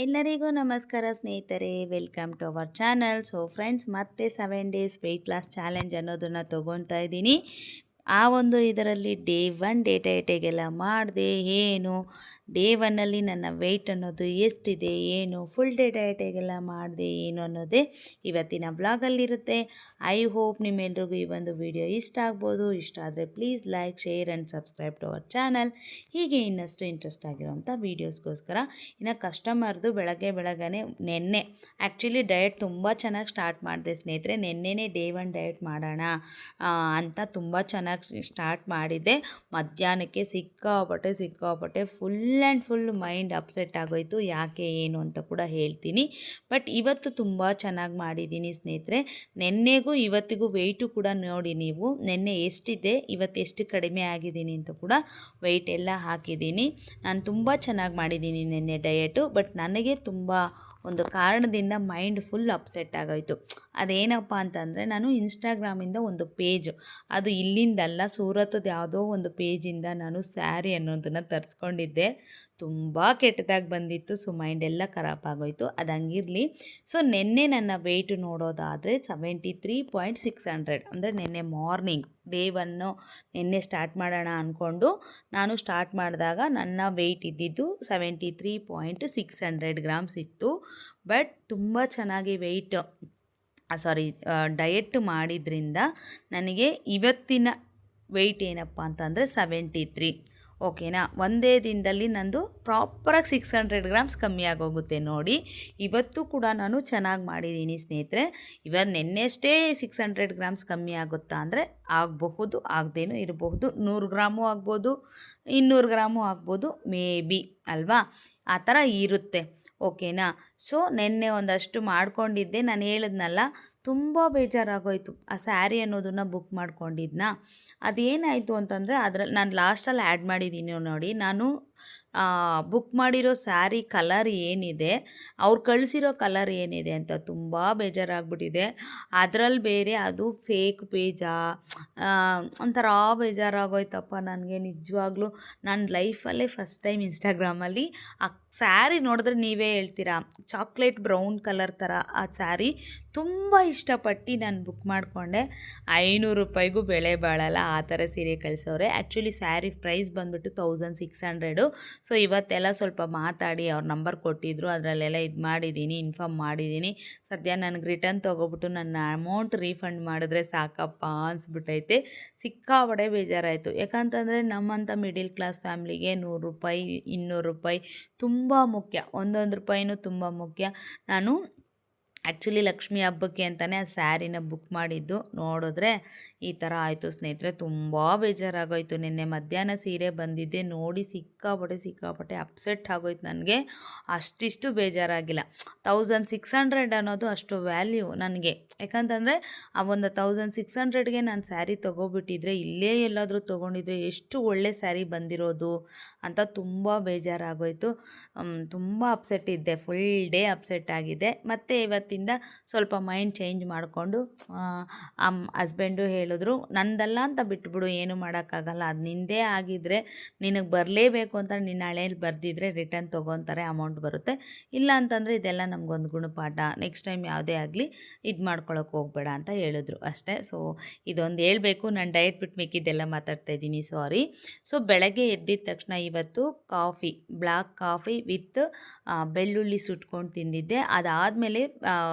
ಎಲ್ಲರಿಗೂ ನಮಸ್ಕಾರ ಸ್ನೇಹಿತರೆ, welcome to our channel. So friends, ಮತ್ತೆ 7 ಡೇಸ್ ವೆಯ್ಟ್ ಲಾಸ್ ಚಾಲೆಂಜ್ ಅನ್ನೋದನ್ನು ತೊಗೊಳ್ತಾ ಇದ್ದೀನಿ. ಆ ಒಂದು ಇದರಲ್ಲಿ ಡೇ 1 ಡೇಟೆಗೆಲ್ಲ ಮಾಡಿದೆ. ಏನು ಡೇ 1ಅಲ್ಲಿ ನನ್ನ ವೆಯ್ಟ್ ಅನ್ನೋದು ಎಷ್ಟಿದೆ, ಏನು ಫುಲ್ ಡೇಟೆಗೆಲ್ಲ ಮಾಡಿದೆ, ಏನು ಅನ್ನೋದೇ ಇವತ್ತಿನ ವ್ಲಾಗಲ್ಲಿರುತ್ತೆ. ಐ ಹೋಪ್ ನಿಮ್ಮೆಲ್ರಿಗೂ ಈ ಒಂದು ವಿಡಿಯೋ ಇಷ್ಟ ಆಗ್ಬೋದು. ಇಷ್ಟ ಆದರೆ please like, share and subscribe to our channel. ಹೀಗೆ ಇನ್ನಷ್ಟು ಇಂಟ್ರೆಸ್ಟ್ ಆಗಿರೋಂಥ ವೀಡಿಯೋಸ್ಗೋಸ್ಕರ. ಇನ್ನು ಕಸ್ಟಮರ್ದು ಬೆಳಗ್ಗೆನೆ ನೆನ್ನೆ ಆ್ಯಕ್ಚುಲಿ ಡಯಟ್ ತುಂಬ ಚೆನ್ನಾಗಿ ಸ್ಟಾರ್ಟ್ ಮಾಡಿದೆ ಸ್ನೇಹಿತರೆ. ನೆನ್ನೆನೇ ಡೇ 1 ಡಯಟ್ ಮಾಡೋಣ ಅಂತ ತುಂಬ ಚೆನ್ನಾಗಿ ಸ್ಟಾರ್ಟ್ ಮಾಡಿದ್ದೆ. ಮಧ್ಯಾಹ್ನಕ್ಕೆ ಸಿಕ್ಕಾಪಟ್ಟೆ ಫುಲ್ ಮೈಂಡ್ ಅಪ್ಸೆಟ್ ಆಗೋಯಿತು. ಯಾಕೆ ಏನು ಅಂತ ಕೂಡ ಹೇಳ್ತೀನಿ. ಬಟ್ ಇವತ್ತು ತುಂಬ ಚೆನ್ನಾಗಿ ಮಾಡಿದ್ದೀನಿ ಸ್ನೇಹಿತರೆ. ನೆನ್ನೆಗೂ ಇವತ್ತಿಗೂ ವೆಯ್ಟು ಕೂಡ ನೋಡಿ ನೀವು. ನೆನ್ನೆ ಎಷ್ಟಿದೆ, ಇವತ್ತು ಎಷ್ಟು ಕಡಿಮೆ ಆಗಿದ್ದೀನಿ ಅಂತ ಕೂಡ ವೆಯ್ಟ್ ಎಲ್ಲ ಹಾಕಿದ್ದೀನಿ. ನಾನು ತುಂಬ ಚೆನ್ನಾಗಿ ಮಾಡಿದ್ದೀನಿ ನೆನ್ನೆ ಡಯಟು. ಬಟ್ ನನಗೆ ತುಂಬ ಒಂದು ಕಾರಣದಿಂದ ಮೈಂಡ್ ಫುಲ್ ಅಪ್ಸೆಟ್ ಆಗೋಯಿತು. ಅದೇನಪ್ಪ ಅಂತಂದರೆ, ನಾನು ಇನ್ಸ್ಟಾಗ್ರಾಮಿಂದ ಒಂದು ಪೇಜ್, ಅದು ಇಲ್ಲಿಂದಲ್ಲ, ಸೂರತದ ಯಾವುದೋ ಒಂದು ಪೇಜಿಂದ ನಾನು ಸ್ಯಾರಿ ಅನ್ನೋದನ್ನು ತರಿಸ್ಕೊಂಡಿದ್ದೆ. ತುಂಬ ಕೆಟ್ಟದಾಗಿ ಬಂದಿತ್ತು. ಸೊ ಮೈಂಡೆಲ್ಲ ಖರಾಬ್ ಆಗೋಯಿತು. ಅದು ಹಂಗಿರಲಿ. ಸೊ ನೆನ್ನೆ ನನ್ನ ವೆಯ್ಟು ನೋಡೋದಾದರೆ 73.600. ಅಂದರೆ ನೆನ್ನೆ ಮಾರ್ನಿಂಗ್ ಡೇ 1 ನೆನ್ನೆ ಸ್ಟಾರ್ಟ್ ಮಾಡೋಣ ಅಂದ್ಕೊಂಡು ನಾನು ಸ್ಟಾರ್ಟ್ ಮಾಡಿದಾಗ ನನ್ನ ವೆಯ್ಟ್ ಇದ್ದಿದ್ದು 73.600 ಗ್ರಾಮ್ಸ್ ಇತ್ತು. ಬಟ್ ತುಂಬ ಚೆನ್ನಾಗಿ ಡಯಟ್ ಮಾಡಿದ್ರಿಂದ ನನಗೆ ಇವತ್ತಿನ ವೆಯ್ಟ್ ಏನಪ್ಪ ಅಂತಂದರೆ 73. ಓಕೆನಾ. ಒಂದೇ ದಿನದಲ್ಲಿ ನಂದು ಪ್ರಾಪರಾಗಿ 600 ಗ್ರಾಮ್ಸ್ ಕಮ್ಮಿ ಆಗೋಗುತ್ತೆ ನೋಡಿ. ಇವತ್ತು ಕೂಡ ನಾನು ಚೆನ್ನಾಗಿ ಮಾಡಿದ್ದೀನಿ ಸ್ನೇಹಿತರೆ. ನೆನ್ನೆಷ್ಟೇ 600 ಗ್ರಾಮ್ಸ್ ಕಮ್ಮಿ ಆಗುತ್ತಾ ಅಂದರೆ ಆಗಬಹುದು, ಆಗದೇನೂ ಇರಬಹುದು. 100 ಗ್ರಾಮು ಆಗ್ಬೋದು, 200 ಗ್ರಾಮು ಆಗ್ಬೋದು, ಮೇ ಬಿ ಅಲ್ವಾ, ಆ ಥರ ಇರುತ್ತೆ. ಓಕೆನಾ. ಸೊ ನೆನ್ನೆ ಒಂದಷ್ಟು ಮಾಡ್ಕೊಂಡಿದ್ದೆ. ನಾನು ಹೇಳಿದ್ನಲ್ಲ, ತುಂಬ ಬೇಜಾರಾಗೋಯಿತು. ಆ ಸ್ಯಾರಿ ಅನ್ನೋದನ್ನು ಬುಕ್ ಮಾಡ್ಕೊಂಡಿದ್ನಾ, ಅದೇನಾಯಿತು ಅಂತಂದರೆ ಅದರಲ್ಲಿ ನಾನು ಲಾಸ್ಟಲ್ಲಿ ಆ್ಯಡ್ ಮಾಡಿದ್ದೀನಿ ನೋಡಿ. ನಾನು ಬುಕ್ ಮಾಡಿರೋ ಸ್ಯಾರಿ ಕಲರ್ ಏನಿದೆ, ಅವ್ರು ಕಳಿಸಿರೋ ಕಲರ್ ಏನಿದೆ ಅಂತ ತುಂಬ ಬೇಜಾರಾಗ್ಬಿಟ್ಟಿದೆ. ಅದರಲ್ಲಿ ಬೇರೆ ಅದು ಫೇಕ್ ಪೇಜಾ, ಒಂಥರ ಬೇಜಾರಾಗೋಯ್ತಪ್ಪ ನನಗೆ ನಿಜವಾಗ್ಲೂ. ನನ್ನ ಲೈಫಲ್ಲೇ ಫಸ್ಟ್ ಟೈಮ್ ಇನ್ಸ್ಟಾಗ್ರಾಮಲ್ಲಿ ಆ ಸ್ಯಾರಿ ನೋಡಿದ್ರೆ ನೀವೇ ಹೇಳ್ತೀರಾ, ಚಾಕ್ಲೇಟ್ ಬ್ರೌನ್ ಕಲರ್ ಥರ ಆ ಸ್ಯಾರಿ ತುಂಬ ಇಷ್ಟಪಟ್ಟು ನಾನು ಬುಕ್ ಮಾಡಿಕೊಂಡೆ. 500 ರೂಪಾಯಿಗೂ ಬೆಲೆ ಬಾಳಲ್ಲ ಆ ಥರ ಸೀರೆ ಕಳಿಸೋರೆ. ಆ್ಯಕ್ಚುಲಿ ಸ್ಯಾರಿ ಪ್ರೈಸ್ ಬಂದುಬಿಟ್ಟು 1600. ಸೊ ಇವತ್ತೆಲ್ಲ ಸ್ವಲ್ಪ ಮಾತಾಡಿ ಅವ್ರ ನಂಬರ್ ಕೊಟ್ಟಿದ್ದರು, ಅದರಲ್ಲೆಲ್ಲ ಇನ್ಫಾರ್ಮ್ ಮಾಡಿದ್ದೀನಿ. ಸದ್ಯ ನನಗೆ ರಿಟರ್ನ್ ತೊಗೊಬಿಟ್ಟು ನನ್ನ ಅಮೌಂಟ್ ರೀಫಂಡ್ ಮಾಡಿದ್ರೆ ಸಾಕಪ್ಪ ಅನಿಸ್ಬಿಟ್ಟೈತೆ. ಸಿಕ್ಕಾಪಟ್ಟೆ ಬೇಜಾರಾಯಿತು. ಯಾಕಂತಂದರೆ ನಮ್ಮಂಥ ಮಿಡಿಲ್ ಕ್ಲಾಸ್ ಫ್ಯಾಮ್ಲಿಗೆ 100 ರೂಪಾಯಿ 200 ರೂಪಾಯಿ ತುಂಬ ಮುಖ್ಯ. ಒಂದೊಂದು ರೂಪಾಯಿನೂ ತುಂಬ ಮುಖ್ಯ. ನಾನು ಆ್ಯಕ್ಚುಲಿ ಲಕ್ಷ್ಮಿ ಹಬ್ಬಕ್ಕೆ ಅಂತಲೇ ಆ ಸ್ಯಾರಿನ ಬುಕ್ ಮಾಡಿದ್ದು. ನೋಡಿದ್ರೆ ಈ ಥರ ಆಯಿತು ಸ್ನೇಹಿತರೆ. ತುಂಬ ಬೇಜಾರಾಗೋಯಿತು. ನಿನ್ನೆ ಮಧ್ಯಾಹ್ನ ಸೀರೆ ಬಂದಿದ್ದೆ ನೋಡಿ, ಸಿಕ್ಕಾಪಟ್ಟೆ ಅಪ್ಸೆಟ್ ಆಗೋಯ್ತು ನನಗೆ. ಅಷ್ಟಿಷ್ಟು ಬೇಜಾರಾಗಿಲ್ಲ. 1600 ಅನ್ನೋದು ಅಷ್ಟು ವ್ಯಾಲ್ಯೂ ನನಗೆ. ಯಾಕಂತಂದರೆ ಆ ಒಂದು 1600ಗೆ ನಾನು ಸ್ಯಾರಿ ತೊಗೊಬಿಟ್ಟಿದ್ರೆ, ಇಲ್ಲೇ ಎಲ್ಲಾದರೂ ತೊಗೊಂಡಿದ್ರೆ ಎಷ್ಟು ಒಳ್ಳೆ ಸ್ಯಾರಿ ಬಂದಿರೋದು ಅಂತ ತುಂಬ ಬೇಜಾರಾಗೋಯಿತು. ತುಂಬ ಅಪ್ಸೆಟ್ ಇದ್ದೆ. ಫುಲ್ ಡೇ ಅಪ್ಸೆಟ್ ಆಗಿದೆ. ಮತ್ತು ಇವತ್ತಿಂದ ಸ್ವಲ್ಪ ಮೈಂಡ್ ಚೇಂಜ್ ಮಾಡಿಕೊಂಡು ಹಸ್ಬೆಂಡು ಹೇಳಿದ್ರು, ನಂದಲ್ಲ ಅಂತ ಬಿಟ್ಬಿಡು, ಏನು ಮಾಡೋಕ್ಕಾಗಲ್ಲ. ಅದು ನಿಂದೇ ಆಗಿದ್ದರೆ ನಿನಗೆ ಬರಲೇಬೇಕು ಅಂತ ನಿನ್ನ ಹಳೇಲಿ ಬರೆದಿದ್ರೆ ರಿಟರ್ನ್ ತೊಗೊತಾರೆ, ಅಮೌಂಟ್ ಬರುತ್ತೆ. ಇಲ್ಲ ಅಂತಂದರೆ ಇದೆಲ್ಲ ನಮಗೊಂದು ಗುಣಪಾಠ. ನೆಕ್ಸ್ಟ್ ಟೈಮ್ ಯಾವುದೇ ಆಗಲಿ ಇದು ಮಾಡ್ಕೊಳಕ್ಕೆ ಹೋಗಬೇಡ ಅಂತ ಹೇಳಿದ್ರು ಅಷ್ಟೇ. ಸೊ ಇದೊಂದು ಹೇಳಬೇಕು. ನಾನು ಡಯಟ್ ಬಿಟ್ಟು ಮಿಕ್ಕಿದ್ದೆಲ್ಲ ಮಾತಾಡ್ತಾಯಿದ್ದೀನಿ, ಸಾರಿ. ಸೊ ಬೆಳಗ್ಗೆ ಎದ್ದಿದ ತಕ್ಷಣ ಇವತ್ತು ಬ್ಲ್ಯಾಕ್ ಕಾಫಿ ವಿತ್ ಬೆಳ್ಳುಳ್ಳಿ ಸುಟ್ಕೊಂಡು ತಿಂದಿದ್ದೆ. ಅದಾದಮೇಲೆ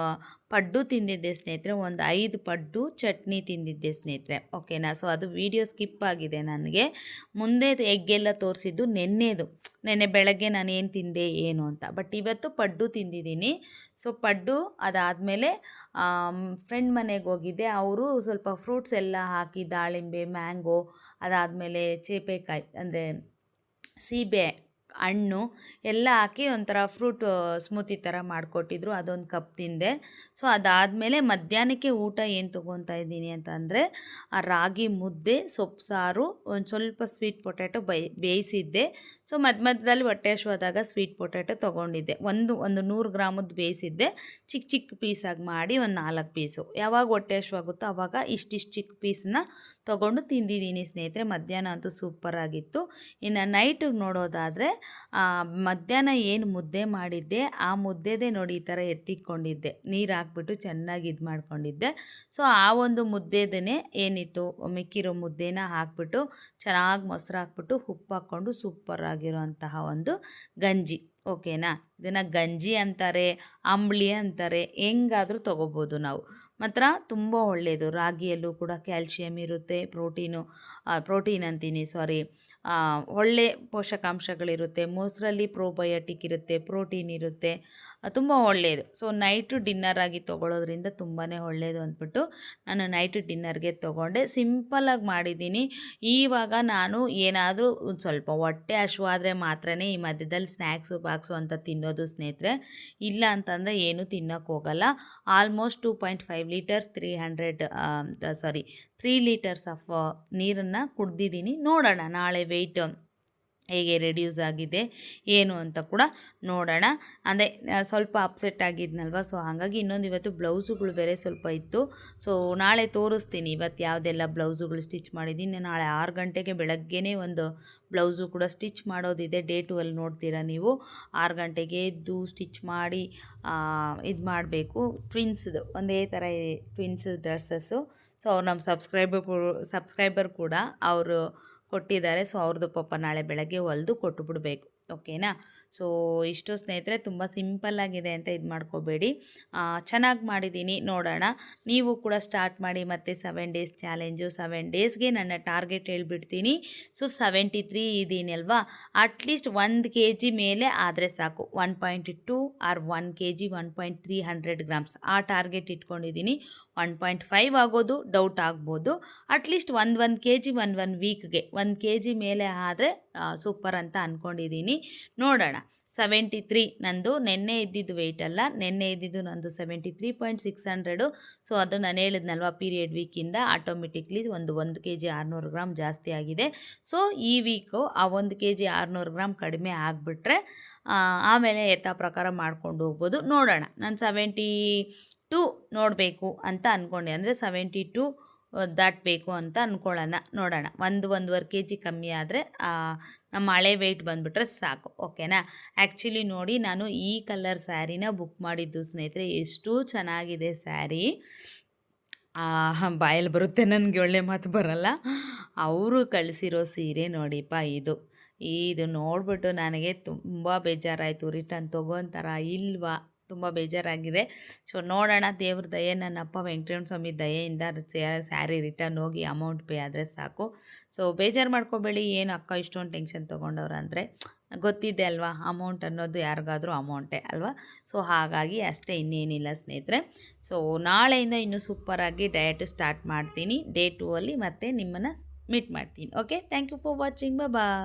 ಪಡ್ಡು ತಿಂದಿದ್ದೆ ಸ್ನೇಹಿತರೆ. ಒಂದು 5 ಪಡ್ಡು ಚಟ್ನಿ ತಿಂದಿದ್ದೆ ಸ್ನೇಹಿತರೆ. ಓಕೆನಾ. ಸೊ ಅದು ವಿಡಿಯೋ ಸ್ಕಿಪ್ ಆಗಿದೆ ನನಗೆ. ಮುಂದೆ ಎಗ್ಗೆಲ್ಲ ತೋರಿಸಿದ್ದು ನೆನ್ನೆ ಬೆಳಗ್ಗೆ ನಾನು ಏನು ತಿಂದೆ ಏನು ಅಂತ. ಬಟ್ ಇವತ್ತು ಪಡ್ಡು ತಿಂದಿದ್ದೀನಿ. ಸೊ ಪಡ್ಡು ಅದಾದಮೇಲೆ ಫ್ರೆಂಡ್ ಮನೆಗೆ ಹೋಗಿದ್ದೆ. ಅವರು ಸ್ವಲ್ಪ ಫ್ರೂಟ್ಸ್ ಎಲ್ಲ ಹಾಕಿ, ದಾಳಿಂಬೆ, ಮ್ಯಾಂಗೋ, ಅದಾದಮೇಲೆ ಚೇಪೆಕಾಯಿ ಅಂದರೆ ಸೀಬೆ ಹಣ್ಣು ಎಲ್ಲ ಹಾಕಿ ಒಂಥರ ಫ್ರೂಟ್ ಸ್ಮೂತಿ ಥರ ಮಾಡಿಕೊಟ್ಟಿದ್ರು. ಅದೊಂದು ಕಪ್ ತಿಂದೆ. ಸೊ ಅದಾದಮೇಲೆ ಮಧ್ಯಾಹ್ನಕ್ಕೆ ಊಟ ಏನು ತೊಗೊತಾ ಇದ್ದೀನಿ ಅಂತಂದರೆ, ಆ ರಾಗಿ ಮುದ್ದೆ, ಸೊಪ್ಪು ಸಾರು, ಒಂದು ಸ್ವಲ್ಪ ಸ್ವೀಟ್ ಪೊಟ್ಯಾಟೊ ಬೇಯಿಸಿದ್ದೆ. ಸೊ ಮಧ್ಯದಲ್ಲಿ ಹೊಟ್ಟೆ ಹಶ್ವಾದಾಗ ಸ್ವೀಟ್ ಪೊಟ್ಯಾಟೊ ತೊಗೊಂಡಿದ್ದೆ. ಒಂದು 100 ಗ್ರಾಮದ್ದು ಬೇಯಿಸಿದ್ದೆ. ಚಿಕ್ಕ ಪೀಸಾಗಿ ಮಾಡಿ ಒಂದು 4 ಪೀಸು. ಯಾವಾಗ ಹೊಟ್ಟೆ ಹಶ್ವಾಗುತ್ತೋ ಆವಾಗ ಇಷ್ಟಿಷ್ಟು ಚಿಕ್ಕ ಪೀಸನ್ನ ತೊಗೊಂಡು ತಿಂದಿದ್ದೀನಿ ಸ್ನೇಹಿತರೆ. ಮಧ್ಯಾಹ್ನ ಅಂತೂ ಸೂಪರಾಗಿತ್ತು. ಇನ್ನು ನೈಟಿಗೆ ನೋಡೋದಾದರೆ ಮಧ್ಯಾಹ್ನ ಏನು ಮುದ್ದೆ ಮಾಡಿದ್ದೆ ಆ ಮುದ್ದೆದೇ ನೋಡಿ ಈ ಥರ ಎತ್ತಿಕೊಂಡಿದ್ದೆ, ನೀರು ಹಾಕ್ಬಿಟ್ಟು ಚೆನ್ನಾಗಿ ಇದು ಮಾಡ್ಕೊಂಡಿದ್ದೆ. ಸೊ ಆ ಒಂದು ಮುದ್ದೆದೇ ಏನಿತ್ತು ಮಿಕ್ಕಿರೋ ಮುದ್ದೆನ ಹಾಕ್ಬಿಟ್ಟು ಚೆನ್ನಾಗಿ ಮೊಸರು ಹಾಕ್ಬಿಟ್ಟು ಉಪ್ಪು ಹಾಕ್ಕೊಂಡು ಸೂಪರಾಗಿರೋಂತಹ ಒಂದು ಗಂಜಿ. ಓಕೆನಾ, ಇದನ್ನು ಗಂಜಿ ಅಂತಾರೆ, ಅಂಬಳಿ ಅಂತಾರೆ, ಹೆಂಗಾದರೂ ತೊಗೋಬೋದು ನಾವು. ಮಾತ್ರ ತುಂಬ ಒಳ್ಳೆಯದು. ರಾಗಿಯಲ್ಲೂ ಕೂಡ ಕ್ಯಾಲ್ಶಿಯಮ್ ಇರುತ್ತೆ, ಪ್ರೋಟೀನ್ ಅಂತೀನಿ ಸಾರಿ, ಒಳ್ಳೆ ಪೋಷಕಾಂಶಗಳಿರುತ್ತೆ. ಮೊಸರಲ್ಲಿ ಪ್ರೋಬಯೋಟಿಕ್ ಇರುತ್ತೆ, ಪ್ರೋಟೀನ್ ಇರುತ್ತೆ, ತುಂಬ ಒಳ್ಳೆಯದು. ಸೊ ನೈಟು ಡಿನ್ನರ್ ಆಗಿ ತೊಗೊಳೋದ್ರಿಂದ ತುಂಬಾ ಒಳ್ಳೆಯದು ಅಂದ್ಬಿಟ್ಟು ನಾನು ನೈಟ್ ಡಿನ್ನರ್ಗೆ ತೊಗೊಂಡೆ. ಸಿಂಪಲ್ಲಾಗಿ ಮಾಡಿದ್ದೀನಿ. ಇವಾಗ ನಾನು ಏನಾದರೂ ಒಂದು ಸ್ವಲ್ಪ ಹೊಟ್ಟೆ ಹಶ್ವಾದರೆ ಮಾತ್ರ ಈ ಮಧ್ಯದಲ್ಲಿ ಸ್ನ್ಯಾಕ್ಸು ಬಾಕ್ಸು ಅಂತ ತಿನ್ನೋದು ಸ್ನೇಹಿತರೆ. ಇಲ್ಲ ಅಂತಂದರೆ ಏನೂ ತಿನ್ನೋಕ್ಕೆ ಹೋಗಲ್ಲ. ಆಲ್ಮೋಸ್ಟ್ 2.5 ಲೀಟರ್ಸ್ 3 ಲೀಟರ್ಸ್ ಆಫ್ ನೀರನ್ನು ಕುಡ್ದಿದ್ದೀನಿ. ನೋಡೋಣ ನಾಳೆ ವೆಯ್ಟ್ ಹೇಗೆ ರೆಡ್ಯೂಸ್ ಆಗಿದೆ ಏನು ಅಂತ ಕೂಡ ನೋಡೋಣ. ಅಂದರೆ ಸ್ವಲ್ಪ ಅಪ್ಸೆಟ್ ಆಗಿದ್ನಲ್ವ, ಸೊ ಹಾಗಾಗಿ ಇನ್ನೊಂದು ಇವತ್ತು ಬ್ಲೌಸುಗಳು ಬೇರೆ ಸ್ವಲ್ಪ ಇತ್ತು. ಸೊ ನಾಳೆ ತೋರಿಸ್ತೀನಿ ಇವತ್ತು ಯಾವುದೆಲ್ಲ ಬ್ಲೌಸುಗಳು ಸ್ಟಿಚ್ ಮಾಡಿದ್ದೀನಿ. ನಾಳೆ 6 ಗಂಟೆಗೆ ಬೆಳಗ್ಗೆನೇ ಒಂದು ಬ್ಲೌಸು ಕೂಡ ಸ್ಟಿಚ್ ಮಾಡೋದಿದೆ. ಡೇ 2 ಅಲ್ಲಿ ನೋಡ್ತೀರಾ ನೀವು. 6 ಗಂಟೆಗೆ ಎದ್ದು ಸ್ಟಿಚ್ ಮಾಡಿ ಇದು ಮಾಡಬೇಕು. ಟ್ವಿನ್ಸ್ದು ಒಂದೇ ಥರ ಟ್ವಿನ್ಸ್ ಡ್ರೆಸ್ಸಸ್ಸು. ಸೊ ಅವ್ರು ನಮ್ಮ ಸಬ್ಸ್ಕ್ರೈಬರ್ ಕೂಡ ಅವರು ಕೊಟ್ಟಿದ್ದಾರೆ. ಸೊ ಅವ್ರದ್ದು ಪಾಪ ನಾಳೆ ಬೆಳಗ್ಗೆ ಹೊಲಿದು ಕೊಟ್ಟುಬಿಡ್ಬೇಕು. ಓಕೆನಾ. ಸೊ ಇಷ್ಟು ಸ್ನೇಹಿತರೆ, ತುಂಬ ಸಿಂಪಲ್ಲಾಗಿದೆ ಅಂತ ಇದು ಮಾಡ್ಕೋಬೇಡಿ, ಚೆನ್ನಾಗಿ ಮಾಡಿದ್ದೀನಿ. ನೋಡೋಣ, ನೀವು ಕೂಡ ಸ್ಟಾರ್ಟ್ ಮಾಡಿ. ಮತ್ತು 7 ಡೇಸ್ ಚಾಲೆಂಜು, 7 ಡೇಸ್ಗೆ ನನ್ನ ಟಾರ್ಗೆಟ್ ಹೇಳ್ಬಿಡ್ತೀನಿ. ಸೊ 73 ಇದ್ದೀನಿ ಅಲ್ವಾ, ಅಟ್ಲೀಸ್ಟ್ 1 kg ಮೇಲೆ ಆದರೆ ಸಾಕು. 1.2 ಆರ್ 1 kg 1.300 ಗ್ರಾಮ್ಸ್ ಆ ಟಾರ್ಗೆಟ್ ಇಟ್ಕೊಂಡಿದ್ದೀನಿ. 1.5 ಆಗೋದು ಡೌಟ್ ಆಗ್ಬೋದು. ಅಟ್ಲೀಸ್ಟ್ 1 kg 1 ವೀಕ್ಗೆ 1 kg ಮೇಲೆ ಆದರೆ ಸೂಪರ್ ಅಂತ ಅಂದ್ಕೊಂಡಿದ್ದೀನಿ. ನೋಡೋಣ. 73 ನಂದು ನೆನ್ನೆ ಇದ್ದಿದ್ದು ವೆಯ್ಟ್ ಅಲ್ಲ, ನೆನ್ನೆ ಇದ್ದಿದ್ದು ನಂದು 73.600. ಸೊ ಅದು ನಾನು ಹೇಳಿದ್ನಲ್ವ, ಪೀರಿಯಡ್ ವೀಕಿಂದ ಆಟೋಮೆಟಿಕ್ಲಿ ಒಂದು kg 600 ಗ್ರಾಮ್ ಜಾಸ್ತಿ ಆಗಿದೆ. ಸೊ ಈ ವೀಕು ಆ 1 kg 600 ಗ್ರಾಮ್ ಕಡಿಮೆ ಆಗಿಬಿಟ್ರೆ ಆಮೇಲೆ ಯಥಾ ಪ್ರಕಾರ ಮಾಡ್ಕೊಂಡು ಹೋಗ್ಬೋದು. ನೋಡೋಣ, ನಾನು 72 ನೋಡಬೇಕು ಅಂತ ಅಂದ್ಕೊಂಡೆ, ಅಂದರೆ 72 ದಾಟಬೇಕು ಅಂತ ಅಂದ್ಕೊಳ್ಳೋಣ. ನೋಡೋಣ, 1-1.5 kg ಕಮ್ಮಿ ಆದರೆ ನಮ್ಮ ಹಳೆ ವೆಯ್ಟ್ ಬಂದುಬಿಟ್ರೆ ಸಾಕು. ಓಕೆನಾ. ಆ್ಯಕ್ಚುಲಿ ನೋಡಿ, ನಾನು ಈ ಕಲರ್ ಸ್ಯಾರಿನ ಬುಕ್ ಮಾಡಿದ್ದು ಸ್ನೇಹಿತರೆ. ಎಷ್ಟು ಚೆನ್ನಾಗಿದೆ ಸ್ಯಾರಿ, ಬಾಯಲ್ಲಿ ಬರುತ್ತೆ, ನನಗೆ ಒಳ್ಳೆ ಮಾತು ಬರಲ್ಲ. ಅವರು ಕಳಿಸಿರೋ ಸೀರೆ ನೋಡಿಪ್ಪ, ಇದು ನೋಡಿಬಿಟ್ಟು ನನಗೆ ತುಂಬ ಬೇಜಾರಾಯಿತು. ರಿಟರ್ನ್ ತೊಗೊತಾರ ಇಲ್ವಾ, ತುಂಬ ಬೇಜಾರಾಗಿದೆ. ಸೊ ನೋಡೋಣ, ದೇವ್ರ ದಯೆ, ನನ್ನಪ್ಪ ವೆಂಕಟರಮಣ ಸ್ವಾಮಿ ದಯೆಯಿಂದ ಸ್ಯಾರಿ ರಿಟರ್ನ್ ಹೋಗಿ ಅಮೌಂಟ್ ಪೇ ಆದರೆ ಸಾಕು. ಸೊ ಬೇಜಾರು ಮಾಡ್ಕೋಬೇಡಿ, ಏನು ಅಕ್ಕ ಇಷ್ಟೊಂದು ಟೆನ್ಷನ್ ತೊಗೊಂಡವ್ರು ಅಂದರೆ, ಗೊತ್ತಿದೆ ಅಲ್ವಾ, ಅಮೌಂಟ್ ಅನ್ನೋದು ಯಾರಿಗಾದರೂ ಅಮೌಂಟೇ ಅಲ್ವಾ. ಸೊ ಹಾಗಾಗಿ ಅಷ್ಟೇ, ಇನ್ನೇನಿಲ್ಲ ಸ್ನೇಹಿತರೆ. ಸೊ ನಾಳೆಯಿಂದ ಇನ್ನೂ ಸೂಪರಾಗಿ ಡಯಟ್ ಸ್ಟಾರ್ಟ್ ಮಾಡ್ತೀನಿ. ಡೇ 2 ಅಲ್ಲಿ ಮತ್ತೆ ನಿಮ್ಮನ್ನು ಮೀಟ್ ಮಾಡ್ತೀನಿ. Okay, thank you for watching. Bye.